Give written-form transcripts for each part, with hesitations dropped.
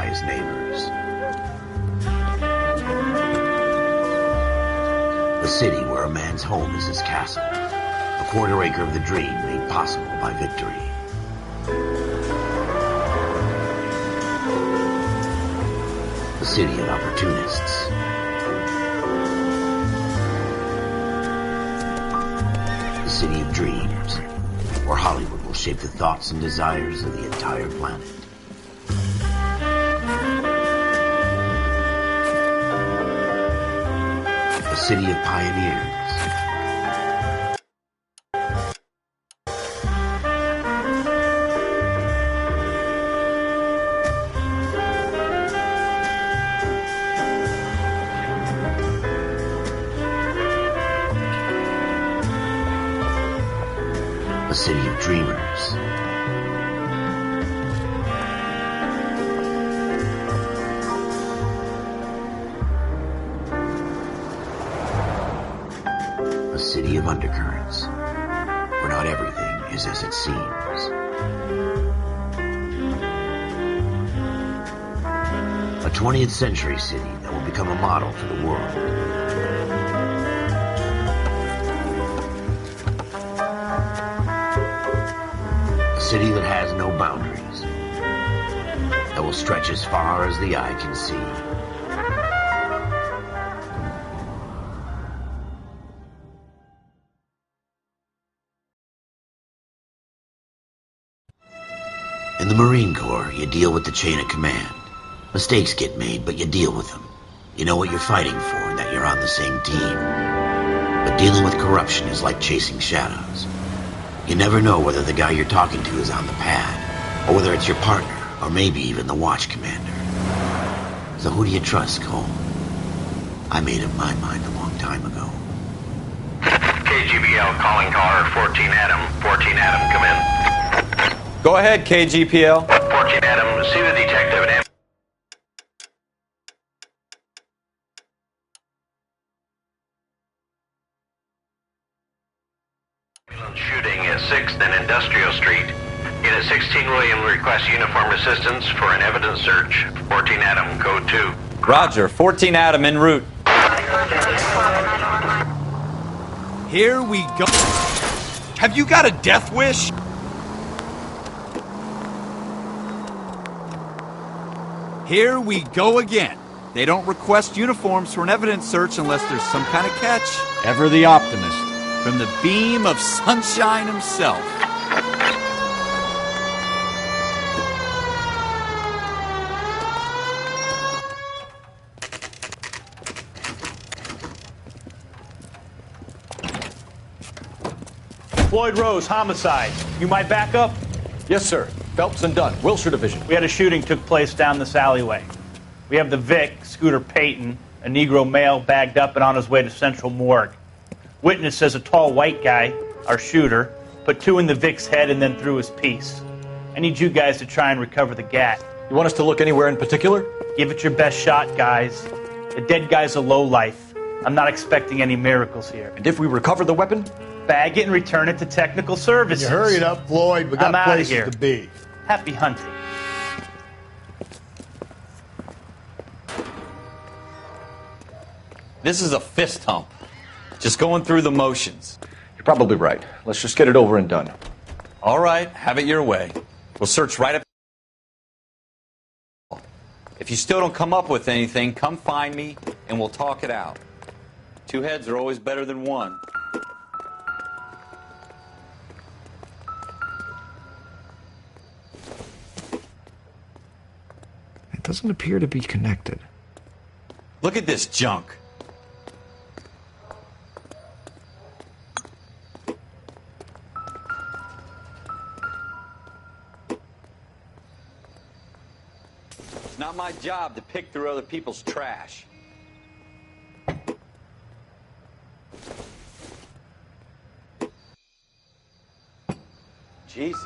by his neighbors. The city where a man's home is his castle. A quarter acre of the dream made possible by victory. The city of opportunists. The city of dreams, where Hollywood will shape the thoughts and desires of the entire planet. The city of pioneers. A city of dreamers. A city of undercurrents, where not everything is as it seems. A 20th century city that will become a model for the world. A city that has no boundaries, that will stretch as far as the eye can see. In the Marine Corps, you deal with the chain of command. Mistakes get made, but you deal with them. You know what you're fighting for and that you're on the same team. But dealing with corruption is like chasing shadows. You never know whether the guy you're talking to is on the pad, or whether it's your partner, or maybe even the watch commander. So who do you trust, Cole? I made up my mind a long time ago. KGBL calling caller 14 Adam. 14 Adam, come in. Go ahead, KGPL. 14 Adam, see the detective and shooting at 6th and Industrial Street. Unit 16 William requests uniform assistance for an evidence search. 14 Adam, code 2. Roger, 14 Adam en route. Here we go. Have you got a death wish? Here we go again. They don't request uniforms for an evidence search unless there's some kind of catch. Ever the optimist. From the beam of sunshine himself. Floyd Rose, homicide. You might back up? Yes, sir. Phelps and Dunn, Wilshire Division. We had a shooting took place down this alleyway. We have the Vic, Scooter Payton, a Negro male bagged up and on his way to Central Morgue. Witness says a tall white guy, our shooter, put 2 in the Vic's head and then threw his piece. I need you guys to try and recover the gat. You want us to look anywhere in particular? Give it your best shot, guys. The dead guy's a lowlife. I'm not expecting any miracles here. And if we recover the weapon? Bag it and return it to technical services. You hurry it up, Floyd. We got places here. to be. Happy hunting. This is a fist hump. Just going through the motions. You're probably right. Let's just get it over and done. All right, have it your way. We'll search right up. If you still don't come up with anything, come find me and we'll talk it out. 2 heads are always better than 1. It doesn't appear to be connected. Look at this junk. It's not my job to pick through other people's trash. Jesus.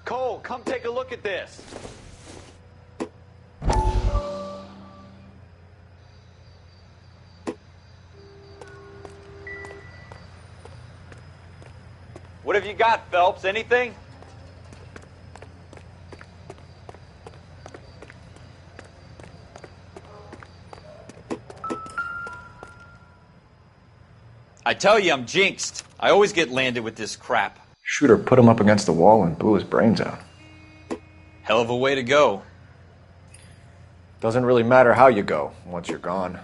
Cole, come take a look at this. What have you got, Phelps? Anything? I tell you, I'm jinxed. I always get landed with this crap. Shooter put him up against the wall and blew his brains out. Hell of a way to go. Doesn't really matter how you go once you're gone.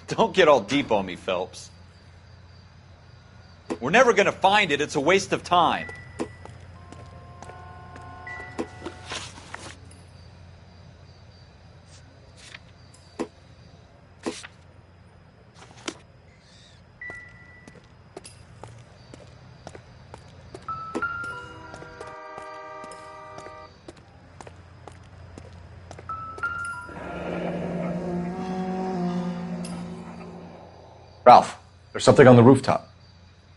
Don't get all deep on me, Phelps. We're never gonna find it. It's a waste of time. Ralph, there's something on the rooftop.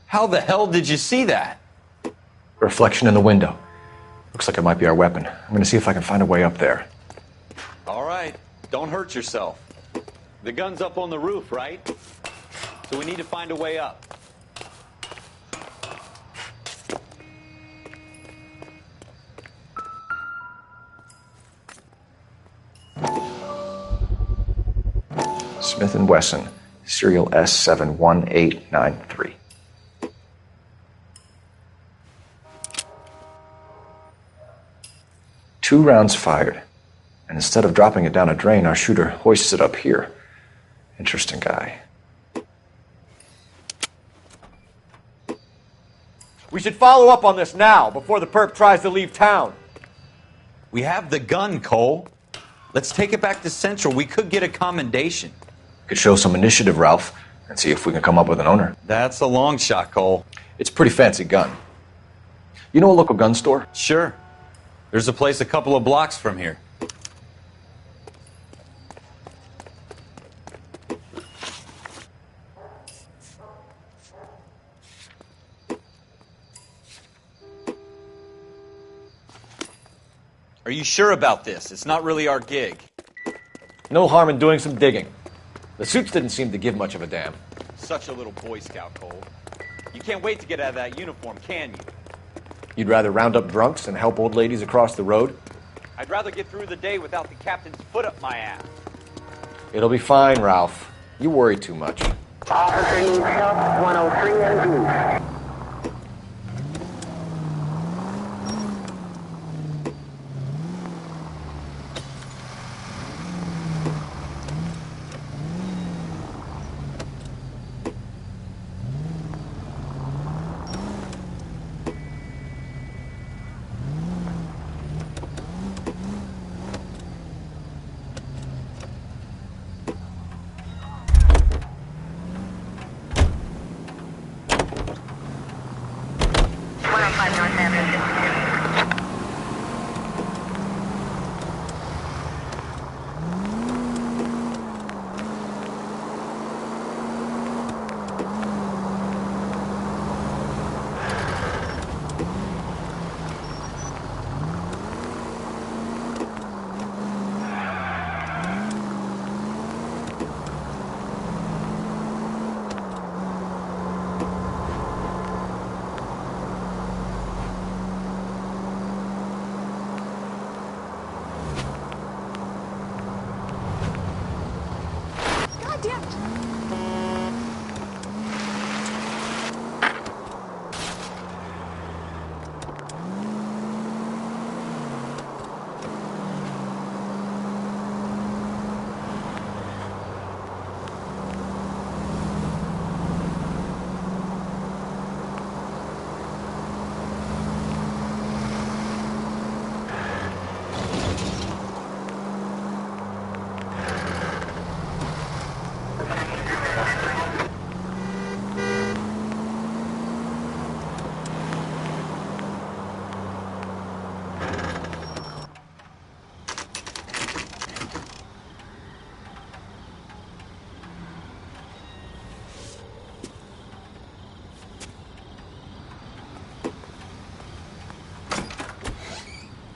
How the hell did you see that? A reflection in the window. Looks like it might be our weapon. I'm gonna see if I can find a way up there. All right, don't hurt yourself. The gun's up on the roof, right? So we need to find a way up. Smith & Wesson, serial S71893. Two rounds fired, and instead of dropping it down a drain, our shooter hoists it up here. Interesting guy. We should follow up on this now, before the perp tries to leave town. We have the gun, Cole. Let's take it back to Central. We could get a commendation. Could show some initiative, Ralph, and see if we can come up with an owner. That's a long shot, Cole. It's a pretty fancy gun. You know a local gun store? Sure. There's a place a couple of blocks from here. Are you sure about this? It's not really our gig. No harm in doing some digging. The suits didn't seem to give much of a damn. Such a little Boy Scout, Cole. You can't wait to get out of that uniform, can you? You'd rather round up drunks and help old ladies across the road? I'd rather get through the day without the captain's foot up my ass. It'll be fine, Ralph. You worry too much. Officer needs help, 103 and east.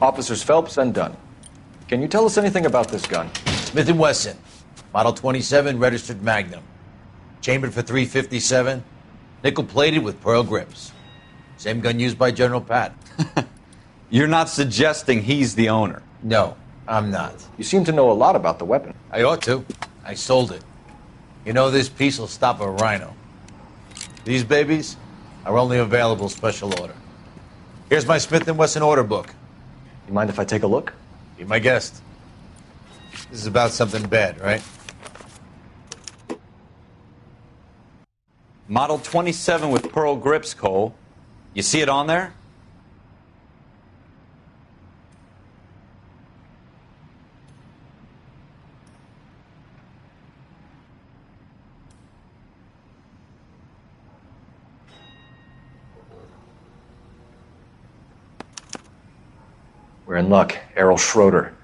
Officers Phelps and Dunn. Can you tell us anything about this gun? Smith & Wesson, Model 27, registered Magnum. Chambered for .357, nickel-plated with pearl grips. Same gun used by General Patton. You're not suggesting he's the owner? No, I'm not. You seem to know a lot about the weapon. I ought to. I sold it. You know, this piece will stop a rhino. These babies are only available special order. Here's my Smith & Wesson order book. You mind if I take a look? Be my guest. This is about something bad, right? Model 27 with pearl grips, Cole. You see it on there? We're in luck. Errol Schroeder,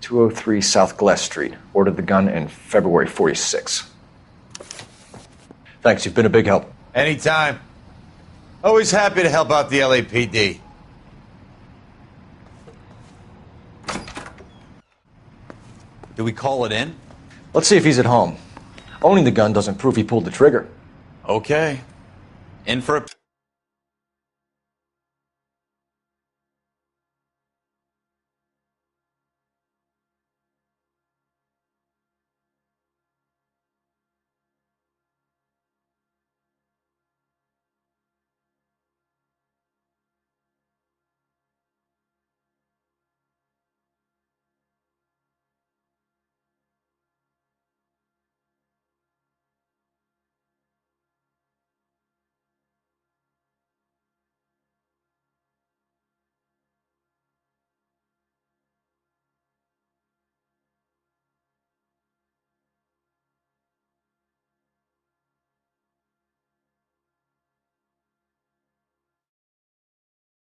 203 South Glass Street. Ordered the gun in February 46. Thanks, you've been a big help. Anytime. Always happy to help out the LAPD. Do we call it in? Let's see if he's at home. Owning the gun doesn't prove he pulled the trigger. Okay. In for a...